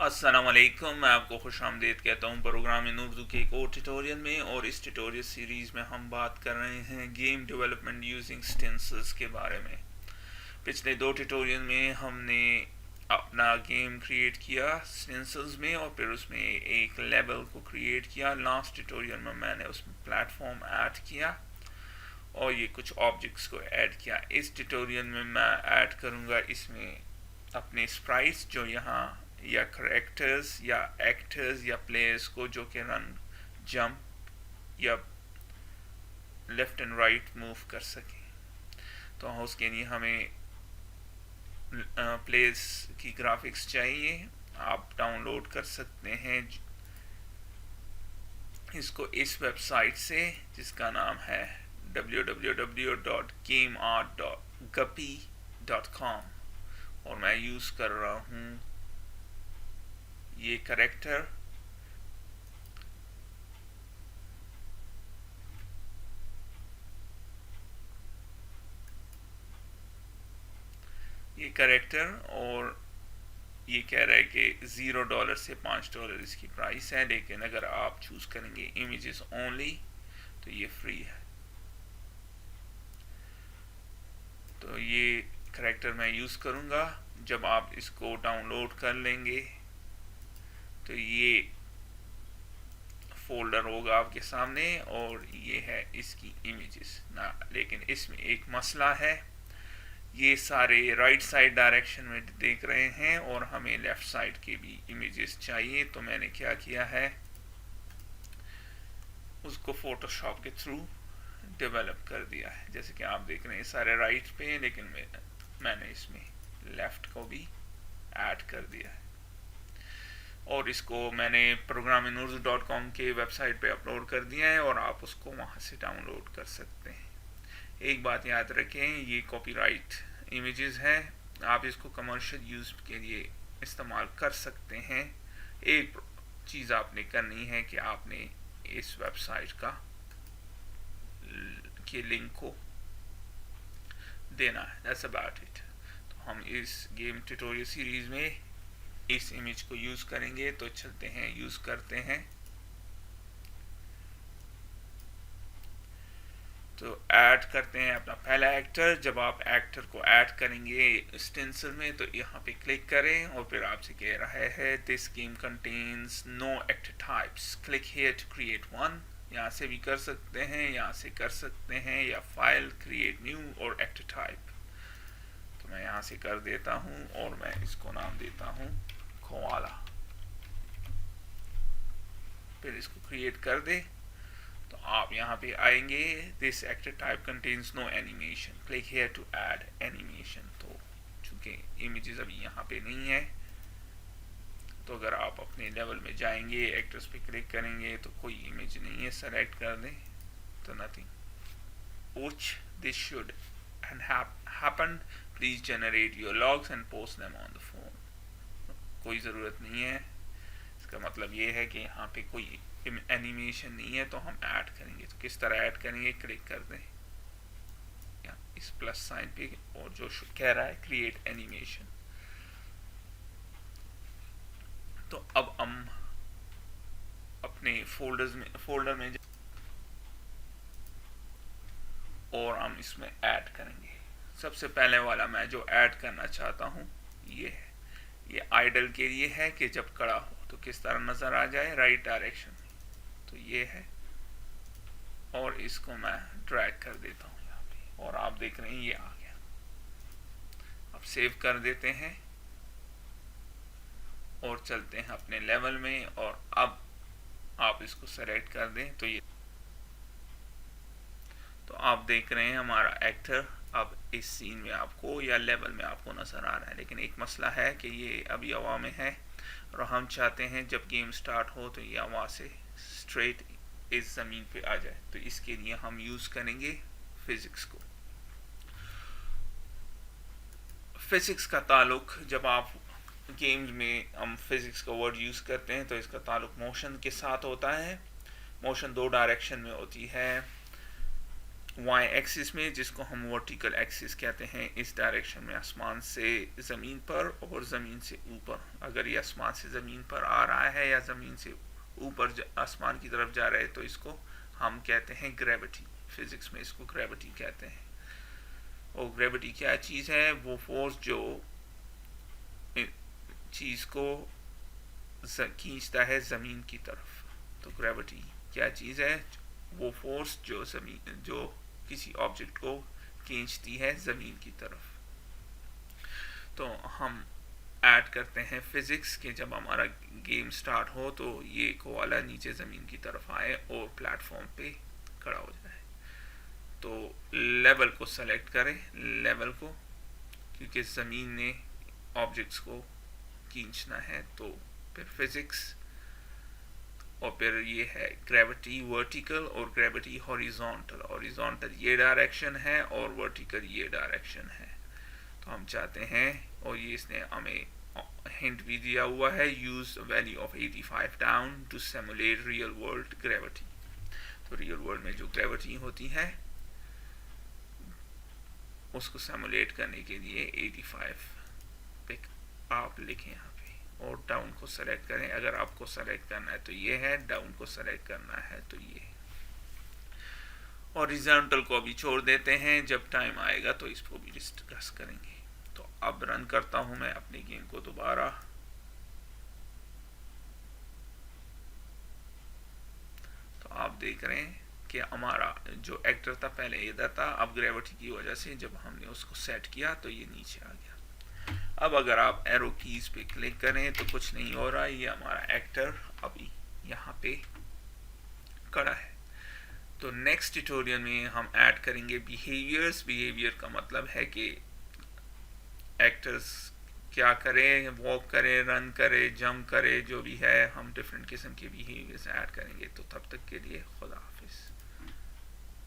अस्सलाम वालेकुम। मैं आपको खुश आमदीद कहता हूँ प्रोग्राम इन उर्दू के एक और ट्यूटोरियल में। और इस ट्यूटोरियल सीरीज़ में हम बात कर रहे हैं गेम डेवलपमेंट यूजिंग स्टेंसिल्स के बारे में। पिछले दो ट्यूटोरियल में हमने अपना गेम क्रिएट किया स्टेंसिल्स में और फिर उसमें एक लेवल को क्रिएट किया। लास्ट ट्यूटोरियल में मैंने उसमें प्लेटफॉर्म ऐड किया और ये कुछ ऑब्जेक्ट्स को ऐड किया। इस ट्यूटोरियल में मैं ऐड करूँगा इसमें अपने स्प्राइट्स जो यहाँ या करेक्टर्स या एक्टर्स या प्लेयर्स को जो कि रन, जंप या लेफ्ट एंड राइट मूव कर सकें। तो उसके लिए हमें प्लेयर्स की ग्राफिक्स चाहिए। आप डाउनलोड कर सकते हैं इसको इस वेबसाइट से जिसका नाम है www.gameart.guppy.com और मैं यूज़ कर रहा हूँ ये करेक्टर। और ये कह रहा है कि $0 से $5 इसकी प्राइस है, लेकिन अगर आप चूज़ करेंगे इमेजेस ओनली तो ये फ्री है। तो ये करेक्टर मैं यूज़ करूँगा। जब आप इसको डाउनलोड कर लेंगे तो ये फोल्डर होगा आपके सामने और ये है इसकी इमेजेस ना। लेकिन इसमें एक मसला है, ये सारे राइट साइड डायरेक्शन में देख रहे हैं और हमें लेफ्ट साइड के भी इमेजेस चाहिए। तो मैंने क्या किया है, उसको फोटोशॉप के थ्रू डेवलप कर दिया है। जैसे कि आप देख रहे हैं सारे राइट पे हैं, लेकिन मैंने इसमें लेफ्ट को भी ऐड कर दिया है। और इसको मैंने programinurdu.com के वेबसाइट पे अपलोड कर दिया है और आप उसको वहाँ से डाउनलोड कर सकते हैं। एक बात याद रखें, ये कॉपीराइट इमेजेस है, आप इसको कमर्शियल यूज़ के लिए इस्तेमाल कर सकते हैं। एक चीज़ आपने करनी है कि आपने इस वेबसाइट के लिंक को देना है। That's about it. तो हम इस गेम ट्यूटोरियल सीरीज़ में इस इमेज को यूज़ करेंगे। तो चलते हैं, यूज़ करते हैं। तो ऐड करते हैं अपना पहला एक्टर। जब आप एक्टर को ऐड करेंगे स्टेंसिल में तो यहाँ पे क्लिक करें और फिर आपसे कह रहा है this game contains no actor types, click here to create one. यहाँ से भी कर सकते हैं, यहाँ से कर सकते हैं, या फाइल क्रिएट न्यू और एक्टर टाइप। तो मैं यहाँ से कर देता हूँ और मैं इसको नाम देता हूँ कोआला। फिर इसको क्रिएट कर दे तो आप यहाँ पे आएंगे, this actor type contains no animation, click here to add animation. तो चूंकि इमेजेस अभी यहाँ पे नहीं है तो अगर आप अपने लेवल में जाएंगे एक्टर्स पे क्लिक करेंगे तो कोई इमेज नहीं है, सेलेक्ट कर दें तो nothing. Which this should and happen, please generate your logs and post them on the phone. कोई ज़रूरत नहीं है। इसका मतलब ये है कि यहाँ पे कोई एनिमेशन नहीं है तो हम ऐड करेंगे। तो किस तरह ऐड करेंगे, क्लिक कर दें या इस प्लस साइन पे और जो कह रहा है क्रिएट एनिमेशन। तो अब हम अपने फोल्डर में और हम इसमें ऐड करेंगे। सबसे पहले वाला मैं जो ऐड करना चाहता हूँ ये है, ये आइडल के लिए है कि जब खड़ा हो तो किस तरह नजर आ जाए राइट डायरेक्शन। तो ये है और इसको मैं ड्रैग कर देता हूँ यहाँ पे और आप देख रहे हैं ये आ गया। अब सेव कर देते हैं और चलते हैं अपने लेवल में। और अब आप इसको सेलेक्ट कर दें तो ये, तो आप देख रहे हैं हमारा एक्टर अब इस सीन में आपको या लेवल में आपको नजर आ रहा है। लेकिन एक मसला है कि ये अभी हवा में है और हम चाहते हैं जब गेम स्टार्ट हो तो ये हवा से स्ट्रेट इस ज़मीन पे आ जाए। तो इसके लिए हम यूज़ करेंगे फिज़िक्स को। फिज़िक्स का ताल्लुक, जब आप गेम्स में हम फिज़िक्स का वर्ड यूज़ करते हैं तो इसका ताल्लुक मोशन के साथ होता है। मोशन दो डायरेक्शन में होती है, वाई एक्सिस में, जिसको हम वर्टिकल एक्सिस कहते हैं, इस डायरेक्शन में आसमान से ज़मीन पर और ज़मीन से ऊपर। अगर ये आसमान से ज़मीन पर आ रहा है या ज़मीन से ऊपर आसमान की तरफ जा रहा है तो इसको हम कहते हैं ग्रेविटी। फिज़िक्स में इसको ग्रेविटी कहते हैं। और ग्रेविटी क्या चीज़ है? वो फोर्स जो चीज़ को खींचता है ज़मीन की तरफ। तो ग्रेविटी क्या चीज़ है? वो फोर्स जो किसी ऑब्जेक्ट को खींचती है ज़मीन की तरफ। तो हम ऐड करते हैं फिज़िक्स के जब हमारा गेम स्टार्ट हो तो ये कोआला नीचे ज़मीन की तरफ आए और प्लेटफॉर्म पे खड़ा हो जाए। तो लेवल को सेलेक्ट करें, लेवल को, क्योंकि ज़मीन ने ऑब्जेक्ट्स को खींचना है। तो फिर फिज़िक्स, और फिर ये है ग्रेविटी वर्टिकल और ग्रेविटी हॉरिजॉन्टल। हॉरिजॉन्टल ये डायरेक्शन है और वर्टिकल ये डायरेक्शन है। तो हम चाहते हैं, और ये इसने हमें हिंट भी दिया हुआ है, use value of 85 down to simulate real world gravity. तो रियल वर्ल्ड में जो ग्रेविटी होती है उसको सिमुलेट करने के लिए 85 पे आप लिखें यहाँ पे, और डाउन को सेलेक्ट करें। अगर आपको सेलेक्ट करना है तो ये है, डाउन को सेलेक्ट करना है तो ये है। और हॉरिजॉन्टल को अभी छोड़ देते हैं, जब टाइम आएगा तो इसको भी डिस्कस करेंगे। तो अब रन करता हूं मैं अपने गेम को दोबारा। तो आप देख रहे हैं कि हमारा जो एक्टर था पहले इधर था, अब ग्रेविटी की वजह से जब हमने उसको सेट किया तो ये नीचे आ गया। अब अगर आप एरो कीज पे क्लिक करें तो कुछ नहीं हो रहा, ये हमारा एक्टर अभी यहाँ पे खड़ा है। तो नेक्स्ट ट्यूटोरियल में हम ऐड करेंगे बिहेवियर्स। बिहेवियर का मतलब है कि एक्टर्स क्या करें, वॉक करे, रन करे, जंप करे, जो भी है, हम डिफरेंट किस्म के बिहेवियर्स ऐड करेंगे। तो तब तक के लिए खुदा।